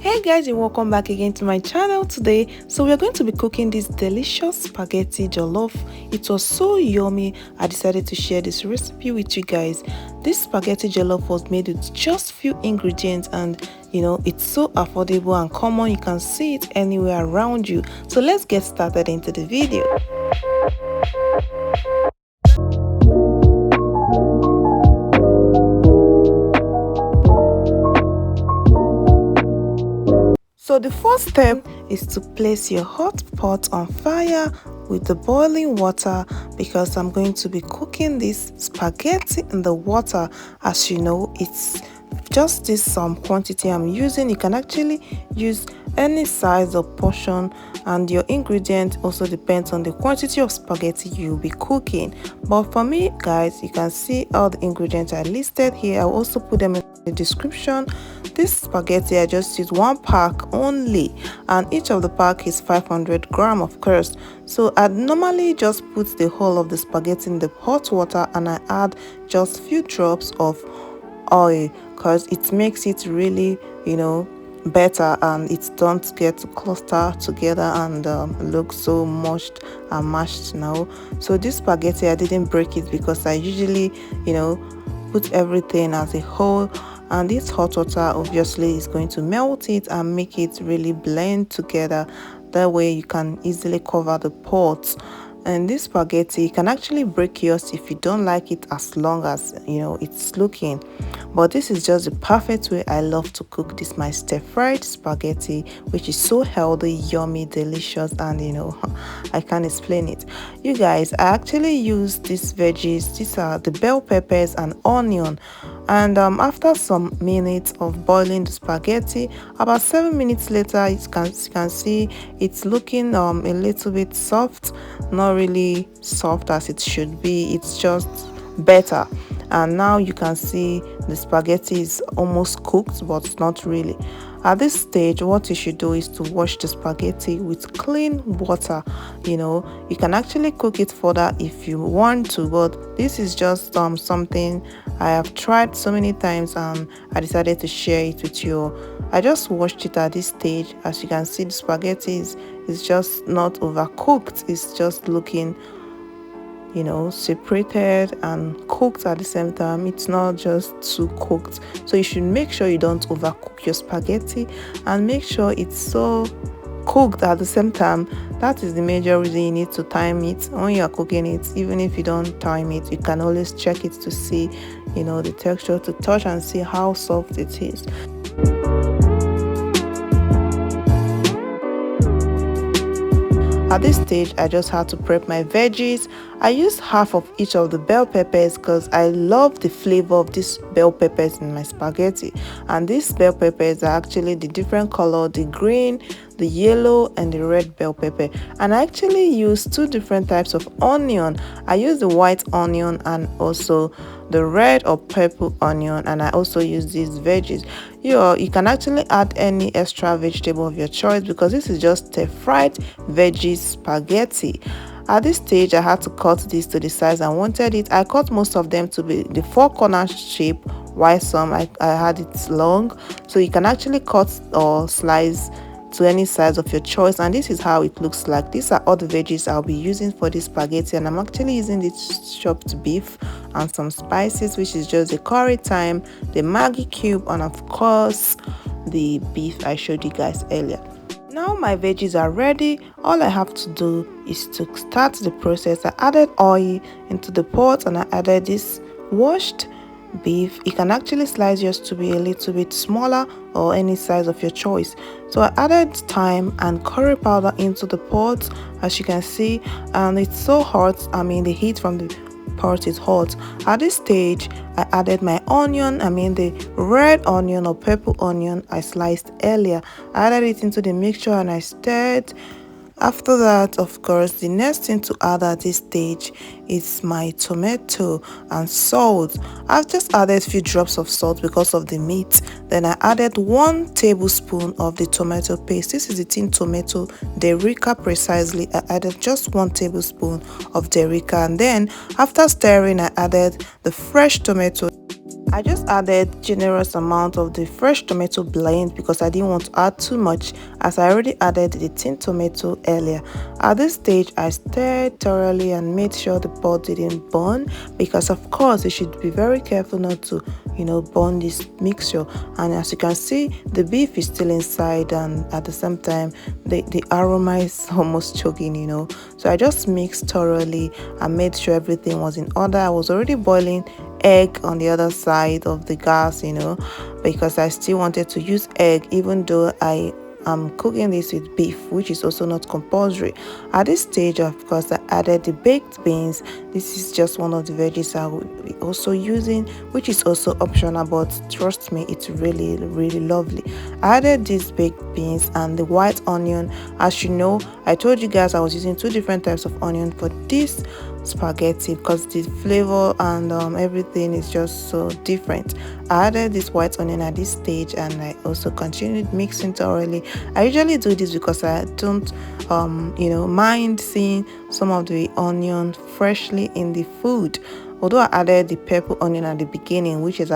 Hey guys, and welcome back again to my channel today. So we are going to be cooking this delicious spaghetti jollof. It was so yummy, I decided to share this recipe with you guys. This spaghetti jollof was made with just few ingredients, and it's so affordable and common. You can see it anywhere around you. So let's get started into the video. So the first step is to place your hot pot on fire with the boiling water, because I'm going to be cooking this spaghetti in the water. As you know, it's just this quantity I'm using. You can actually use any size or portion, and your ingredient also depends on the quantity of spaghetti you'll be cooking. But for me guys, you can see all the ingredients I listed here. I'll also put them in the description. This spaghetti, I just use one pack only, and each of the pack is 500 grams, of course. So I normally just put the whole of the spaghetti in the hot water, and I add just few drops of oil, because it makes it really better, and it don't get to cluster together and look so mushed and mashed now. So this spaghetti, I didn't break it because I usually put everything as a whole, and this hot water obviously is going to melt it and make it really blend together. That way you can easily cover the pot. And this spaghetti, you can actually break yours if you don't like it as long as it's looking. But this is just the perfect way I love to cook this, my stir-fried spaghetti, which is so healthy, yummy, delicious, and I can't explain it. You guys, I actually use these veggies. These are the bell peppers and onion. And after some minutes of boiling the spaghetti, about 7 minutes later, you can see it's looking a little bit soft, not really soft as it should be. It's just better. And now you can see the spaghetti is almost cooked, but not really. At this stage, what you should do is to wash the spaghetti with clean water. You can actually cook it further if you want to, but this is just something I have tried so many times, and I decided to share it with you. I just washed it at this stage. As you can see, the spaghetti is just not overcooked. It's just looking separated and cooked at the same time. It's not just too cooked. So you should make sure you don't overcook your spaghetti, and make sure it's so cooked at the same time. That is the major reason you need to time it when you are cooking it. Even if you don't time it, you can always check it to see the texture, to touch and see how soft it is. At this stage, I just had to prep my veggies. I used half of each of the bell peppers because I love the flavor of these bell peppers in my spaghetti. And these bell peppers are actually the different color, the green, the yellow, and the red bell pepper. And I actually use two different types of onion. I use the white onion and also the red or purple onion, and I also use these veggies. You can actually add any extra vegetable of your choice, because this is just a fried veggie spaghetti. At this stage, I had to cut this to the size I wanted it. I cut most of them to be the four corner shape, while some I had it long. So you can actually cut or slice to any size of your choice, and this is how it looks like. These are all the veggies I'll be using for this spaghetti, and I'm actually using this chopped beef and some spices, which is just the curry, thyme, the Maggi cube, and of course the beef I showed you guys earlier. Now my veggies are ready. All I have to do is to start the process. I added oil into the pot, and I added this washed beef. You can actually slice yours to be a little bit smaller or any size of your choice. So I added thyme and curry powder into the pot, as you can see, and it's so hot. The heat from the pot is hot. At this stage, I added my onion, the red onion or purple onion I sliced earlier. I added it into the mixture and I stirred. After that, of course, the next thing to add at this stage is my tomato and salt. I've just added a few drops of salt because of the meat. Then I added 1 tablespoon of the tomato paste. This is the tin tomato, the Rica precisely. I added just 1 tablespoon of the Rica, and then after stirring, I added the fresh tomato. I just added generous amount of the fresh tomato blend because I didn't want to add too much, as I already added the tin tomato earlier. At this stage, I stirred thoroughly and made sure the pot didn't burn, because of course you should be very careful not to burn this mixture. And as you can see, the beef is still inside, and at the same time the aroma is almost choking. So I just mixed thoroughly and made sure everything was in order. I was already boiling egg on the other side of the gas, because I still wanted to use egg, even though I'm cooking this with beef, which is also not compulsory. At this stage, of course, I added the baked beans. This is just one of the veggies I will be also using, which is also optional, but trust me, it's really, really lovely. I added these baked beans and the white onion. As you know, I told you guys I was using two different types of onion for this spaghetti because the flavor and everything is just so different. I added this white onion at this stage, and I also continued mixing thoroughly. I usually do this because I don't mind seeing some of the onion freshly in the food. Although I added the purple onion at the beginning, which is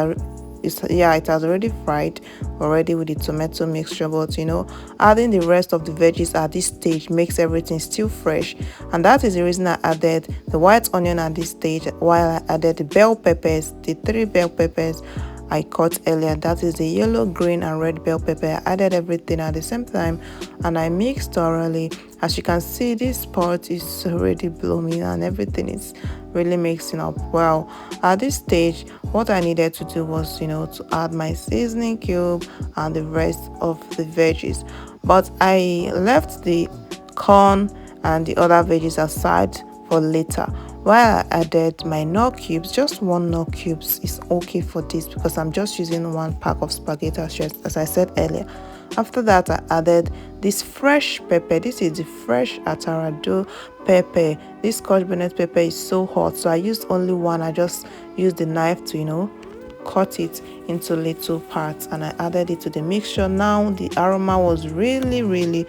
it has already fried already with the tomato mixture, but adding the rest of the veggies at this stage makes everything still fresh. And that is the reason I added the white onion at this stage, while I added the bell peppers, the three bell peppers I cut earlier. That is the yellow, green and red bell pepper. I added everything at the same time and I mixed thoroughly. As you can see, this pot is already blooming and everything is really mixing up well. At this stage, what I needed to do was to add my seasoning cube and the rest of the veggies, but I left the corn and the other veggies aside for later. While I added my knor cubes, just one knor cubes is okay for this because I'm just using one pack of spaghetti as I said earlier. After that, I added this fresh pepper. This is the fresh atarado pepper. This Scotch bonnet pepper is so hot, so I used only one. I just used the knife to cut it into little parts and I added it to the mixture. Now the aroma was really, really,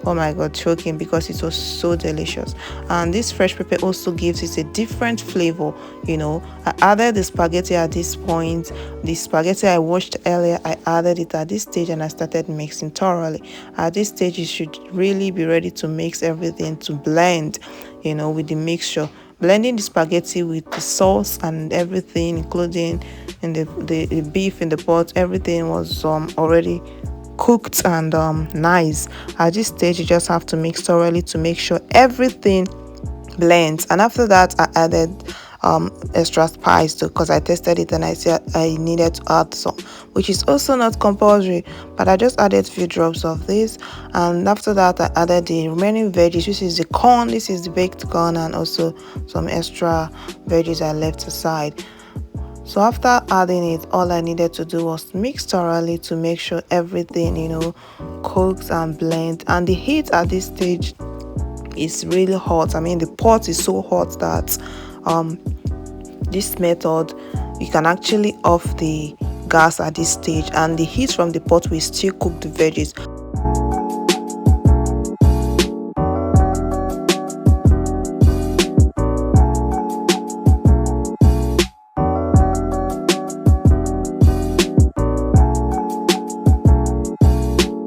oh my god, choking because it was so delicious. And this fresh pepper also gives it a different flavor. I added the spaghetti at this point. The spaghetti I washed earlier, I added it at this stage and I started mixing thoroughly. At this stage, you should really be ready to mix everything to blend with the mixture. Blending the spaghetti with the sauce and everything, including in the beef in the pot, everything was already cooked and nice. At this stage, you just have to mix thoroughly to make sure everything blends. And after that, I added extra spice too because I tasted it and I said I needed to add some, which is also not compulsory, but I just added a few drops of this. And after that, I added the remaining veggies. This is the corn, this is the baked corn, and also some extra veggies I left aside. So after adding it, all I needed to do was mix thoroughly to make sure everything cooks and blends. And the heat at this stage is really hot. I mean, the pot is so hot that this method, you can actually off the gas at this stage and the heat from the pot will still cook the veggies.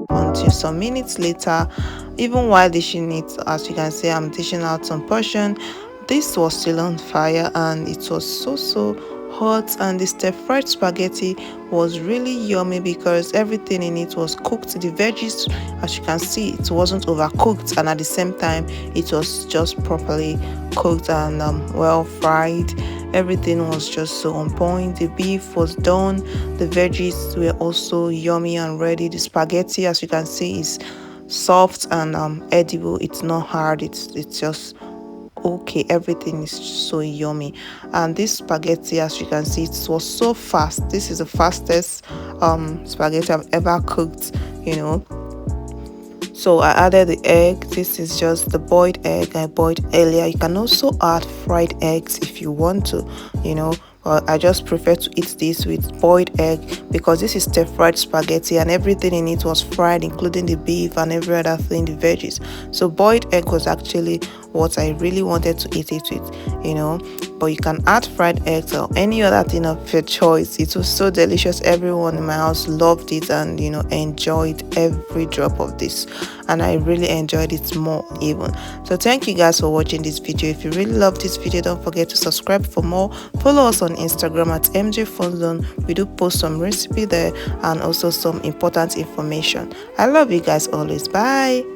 Until some minutes later, even while dishing it, as you can see, I'm dishing out some portion. This was still on fire and it was so hot, and the stir-fried spaghetti was really yummy because everything in it was cooked. The veggies, as you can see, it wasn't overcooked, and at the same time it was just properly cooked and well fried. Everything was just so on point. The beef was done, the veggies were also yummy and ready. The spaghetti, as you can see, is soft and edible. It's not hard, it's just okay. Everything is so yummy. And this spaghetti, as you can see, it was so fast. This is the fastest spaghetti I've ever cooked. So I added the egg. This is just the boiled egg I boiled earlier. You can also add fried eggs if you want to, but I just prefer to eat this with boiled egg because this is stir-fried spaghetti and everything in it was fried, including the beef and every other thing, the veggies. So boiled egg was actually what I really wanted to eat it with, you know. But you can add fried eggs or any other thing of your choice. It was so delicious. Everyone in my house loved it and, you know, enjoyed every drop of this, and I really enjoyed it more even. So thank you guys for watching this video. If you really love this video, don't forget to subscribe for more. Follow us on Instagram at MJFunZone. We do post some recipe there and also some important information. I love you guys always. Bye.